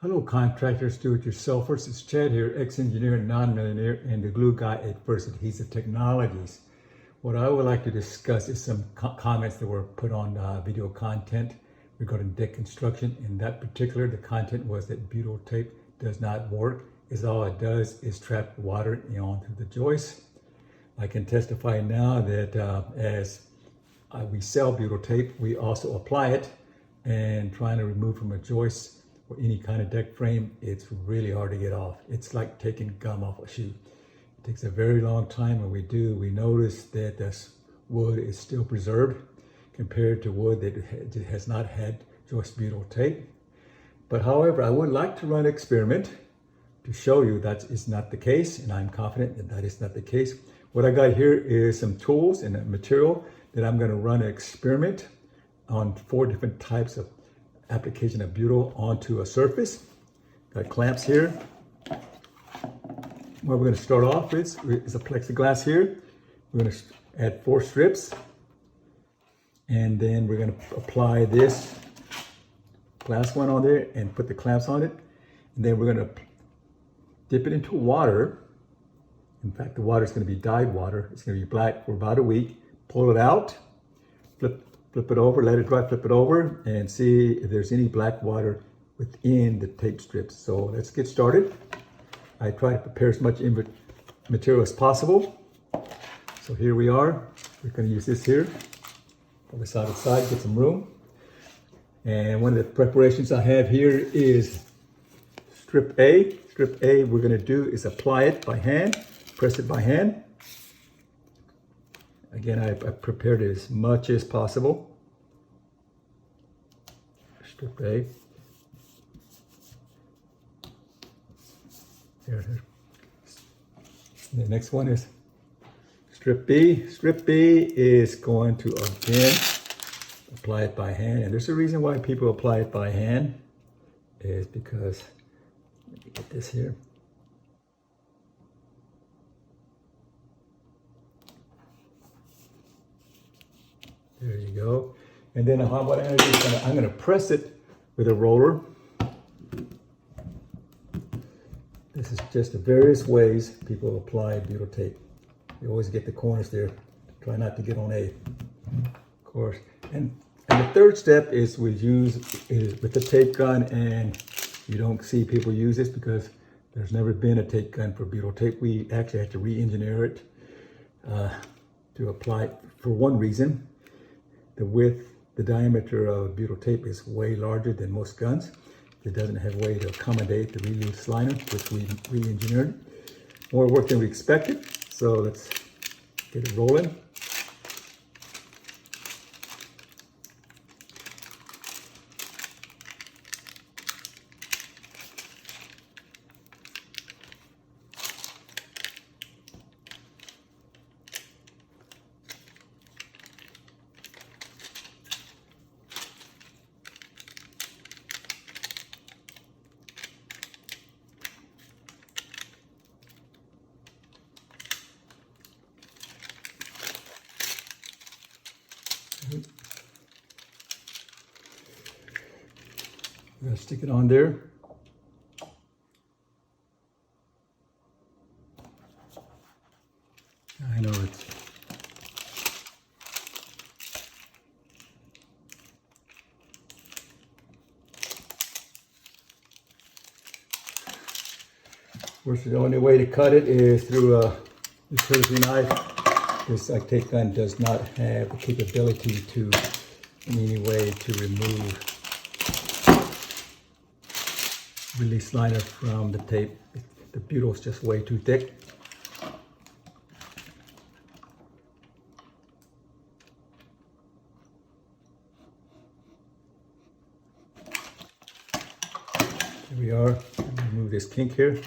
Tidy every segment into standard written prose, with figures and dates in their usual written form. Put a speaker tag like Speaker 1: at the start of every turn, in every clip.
Speaker 1: Hello contractors, do-it-yourselfers. It's Chad here, ex-engineer and non-millionaire and the glue guy at First Adhesive Technologies. What I would like to discuss is some comments that were put on video content regarding deck construction. In that particular, the content was that butyl tape does not work, as all it does is trap water onto the joist. I can testify now that as we sell butyl tape, we also apply it, and trying to remove from a joist or any kind of deck frame, it's really hard to get off. It's like taking gum off a shoe. It takes a very long time. When we do, we notice that this wood is still preserved compared to wood that has not had joist butyl tape. But however, I would like to run an experiment to show you that is not the case, and I'm confident that that is not the case. What I got here is some tools and a material that I'm going to run an experiment on 4 different types of application of butyl onto a surface. Got clamps here. What we're going to start off with is a plexiglass here. We're going to add 4 strips, and then we're going to apply this glass one on there and put the clamps on it, and then we're going to dip it into water. In fact, the water is going to be dyed water. It's going to be black for about a week. Pull it out, flip it over, let it dry, flip it over, and see if there's any black water within the tape strips. So let's get started. I try to prepare as much material as possible. So here we are. We're going to use this here. Pull this out of the side, get some room. And one of the preparations I have here is strip A. Strip A, we're going to do is apply it by hand, press it by hand. Again, I prepared it as much as possible. Strip A. Here. The next one is strip B. Strip B is going to again apply it by hand. And there's a reason why people apply it by hand, is because, let me get this here. There you go. And then what I'm going to do is I'm going to press it with a roller. This is just the various ways people apply butyl tape. You always get the corners there. Try not to get on A, of course. And the third step is with the tape gun, and you don't see people use this because there's never been a tape gun for butyl tape. We actually had to re-engineer it to apply it for one reason. The width, the diameter of butyl tape is way larger than most guns. It doesn't have a way to accommodate the release liner, which we re-engineered. More work than we expected, so let's get it rolling. I'm going to stick it on there. I know it's of course, the only way to cut it is through a utility knife. This tape gun does not have the capability to, in any way, to remove release liner from the tape. The butyl is just way too thick. Here we are. Remove this kink here.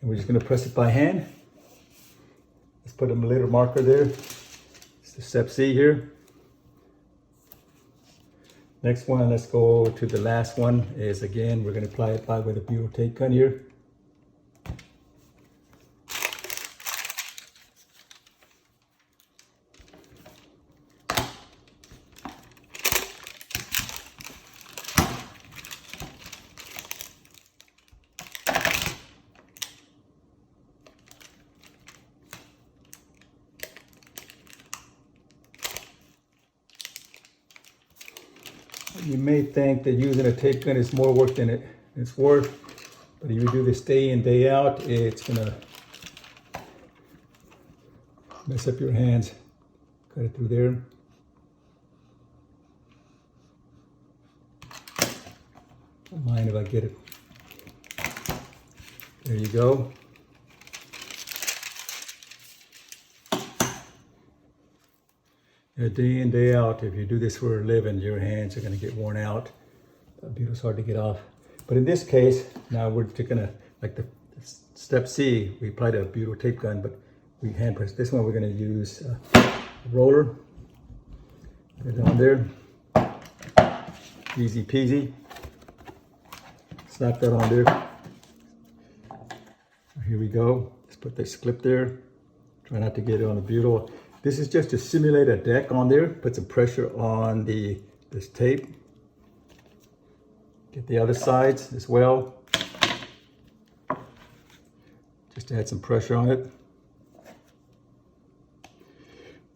Speaker 1: And we're just going to press it by hand. Let's put a little marker there. It's the step C here. Next one, let's go to the last one, is again, we're going to apply it with a butyl tape gun here. You may think that using a tape gun is more work than it's worth, but if you do this day in, day out, it's gonna mess up your hands. Cut it through there. Don't mind if I get it. There you go. Day in, day out, if you do this for a living, your hands are going to get worn out. Butyl's hard to get off. But in this case, now we're gonna, like the step C, we applied a butyl tape gun, but we hand press. This one we're going to use a roller. Put it on there. Easy peasy. Slap that on there. Here we go. Let's put this clip there. Try not to get it on the butyl. This is just to simulate a deck on there. Put some pressure on this tape. Get the other sides as well. Just to add some pressure on it.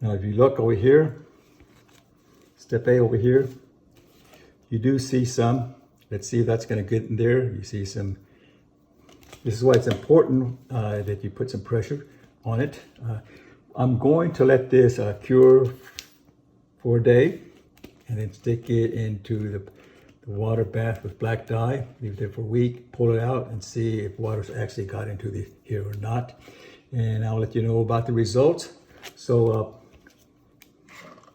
Speaker 1: Now if you look over here, step A over here, you do see some. Let's see if that's going to get in there. You see some. This is why it's important that you put some pressure on it. I'm going to let this cure for a day and then stick it into the water bath with black dye. Leave it there for a week, pull it out and see if water's actually got into here or not. And I'll let you know about the results. So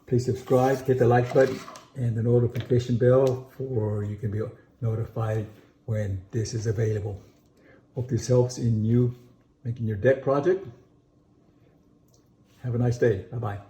Speaker 1: please subscribe, hit the like button and the notification bell for you can be notified when this is available. Hope this helps in you making your deck project. Have a nice day. Bye-bye.